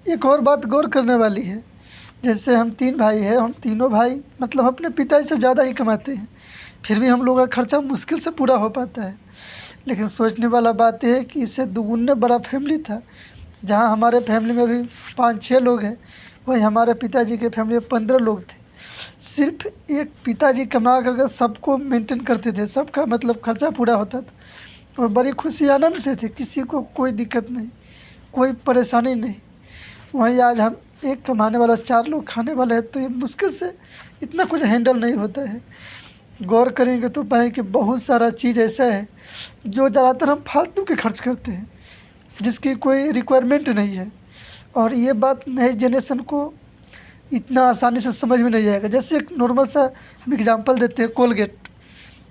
एक और बात गौर करने वाली है, जैसे हम 3 भाई हैं, हम तीनों भाई मतलब अपने पिताजी से ज़्यादा ही कमाते हैं, फिर भी हम लोगों का खर्चा मुश्किल से पूरा हो पाता है। लेकिन सोचने वाला बात ये है कि इससे दुगुने बड़ा फैमिली था। जहाँ हमारे फैमिली में भी 5-6 लोग हैं, वहीं हमारे पिताजी के फैमिली में 15 लोग थे। सिर्फ एक पिताजी कमा कर के सबको मेंटेन करते थे, सबका मतलब खर्चा पूरा होता था और बड़ी खुशी आनंद से थे, किसी को कोई दिक्कत नहीं, कोई परेशानी नहीं। वहीं आज हम एक कमाने वाला 4 लोग खाने वाले हैं, तो ये मुश्किल से इतना कुछ हैंडल नहीं होता है। गौर करेंगे तो पाएँ कि बहुत सारा चीज़ ऐसा है जो ज़्यादातर हम फालतू के खर्च करते हैं, जिसकी कोई रिक्वायरमेंट नहीं है। और ये बात नई जनरेशन को इतना आसानी से समझ में नहीं आएगा। जैसे एक नॉर्मल सा हम एग्जांपल देते हैं, कोलगेट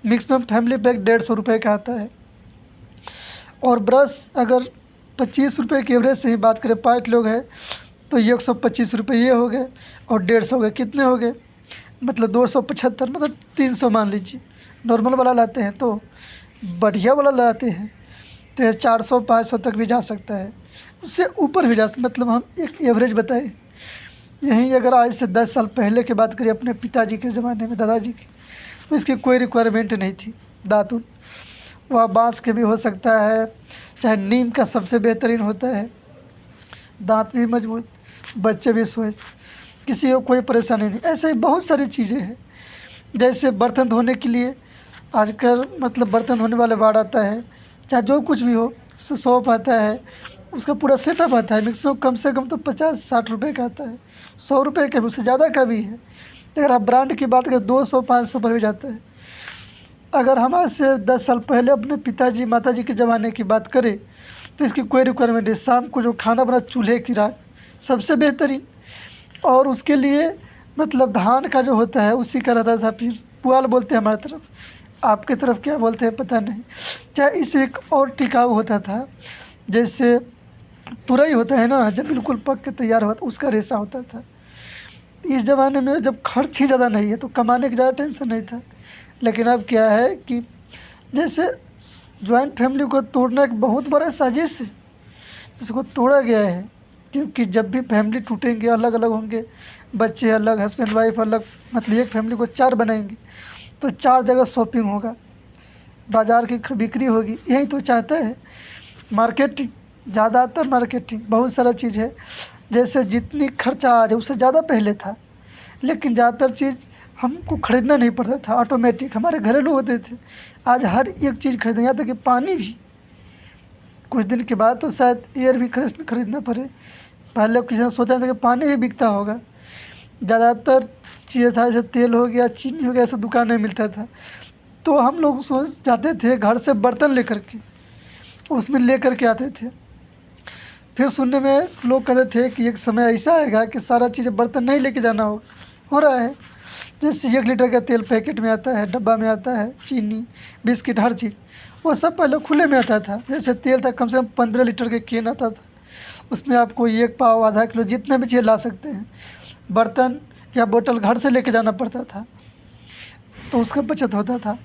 मैक्सिमम फैमिली पैक 150 रुपये का आता है, और ब्रश अगर 25 रुपये की एवरेज से ही बात करें, 5 लोग हैं तो ये 125 रुपये ये हो गए, और 150 हो गए, कितने हो गए मतलब 275, मतलब 300 मान लीजिए। नॉर्मल वाला लाते हैं तो बढ़िया वाला लाते हैं तो ये 400-500 तक भी जा सकता है, उससे ऊपर भी मतलब हम एक एवरेज बताएं। यहीं अगर आज से 10 साल पहले की बात करें अपने पिताजी के ज़माने में, दादाजी की, तो इसकी कोई रिक्वायरमेंट नहीं थी। दातुन वह बांस के भी हो सकता है, चाहे नीम का सबसे बेहतरीन होता है, दांत भी मजबूत, बच्चे भी स्वस्थ, किसी को कोई परेशानी नहीं। ऐसे ही बहुत सारी चीज़ें हैं। जैसे बर्तन धोने के लिए आजकल मतलब बर्तन धोने वाले बाड़ आता है, चाहे जो कुछ भी हो, सोप आता है, उसका पूरा सेटअप आता है। मैक्सिमम कम से कम तो 50-60 रुपये का आता है, 100 रुपये का भी, उससे ज़्यादा का भी है। अगर आप ब्रांड की बात करें 200-500 पर भी जाता है। अगर हम आज से 10 साल पहले अपने पिताजी माताजी के ज़माने की बात करें तो इसकी कोई रिक्वायरमेंट नहीं। शाम को जो खाना बना, चूल्हे की राख सबसे बेहतरीन, और उसके लिए मतलब धान का जो होता है उसी का रहता था। फिर पुआल बोलते हैं हमारी तरफ, आपके तरफ क्या बोलते हैं पता नहीं। चाहे इसे एक और टिकाऊ होता था, जैसे तुरई होता है ना, जब बिल्कुल पक के तैयार होता उसका रेशा होता था। इस ज़माने में जब खर्च ही ज़्यादा नहीं है तो कमाने की ज़्यादा टेंशन नहीं था। लेकिन अब क्या है कि जैसे जॉइंट फैमिली को तोड़ना एक बहुत बड़ा साजिश है, जिसको तोड़ा गया है। क्योंकि जब भी फैमिली टूटेंगे, अलग अलग होंगे, बच्चे अलग, हस्बैंड वाइफ अलग, मतलब एक फैमिली को 4 बनाएंगे तो 4 जगह शॉपिंग होगा, बाज़ार की बिक्री होगी। यही तो चाहता है मार्केटिंग, ज़्यादातर मार्केटिंग, बहुत सारा चीज़ है। जैसे जितनी खर्चा आज है उससे ज़्यादा पहले था, लेकिन ज़्यादातर चीज़ हमको ख़रीदना नहीं पड़ता था, ऑटोमेटिक हमारे घरेलू होते थे। आज हर एक चीज़ खरीदें, यहाँ तक कि पानी भी। कुछ दिन के बाद तो शायद एयर भी खरीदना पड़े। पहले किसी ने सोचा था कि पानी भी बिकता होगा। ज़्यादातर चीज़ें था, जैसे तेल हो गया, चीनी हो गया, ऐसा दुकान में मिलता था। तो हम लोग सोच जाते थे घर से बर्तन लेकर के, उसमें लेकर के आते थे। फिर सुनने में लोग कहते थे कि एक समय ऐसा आएगा कि सारा चीज़ें बर्तन नहीं लेके जाना होगा। हो रहा है, जैसे 1 लीटर का तेल पैकेट में आता है, डब्बा में आता है, चीनी, बिस्किट, हर चीज़ वो सब पहले खुले में आता था। जैसे तेल था, कम से कम 15 लीटर के केन आता था, उसमें आपको 1 पाव, आधा किलो, जितने भी चीज़ ला सकते हैं। बर्तन या बोतल घर से लेके जाना पड़ता था, तो उसका बचत होता था।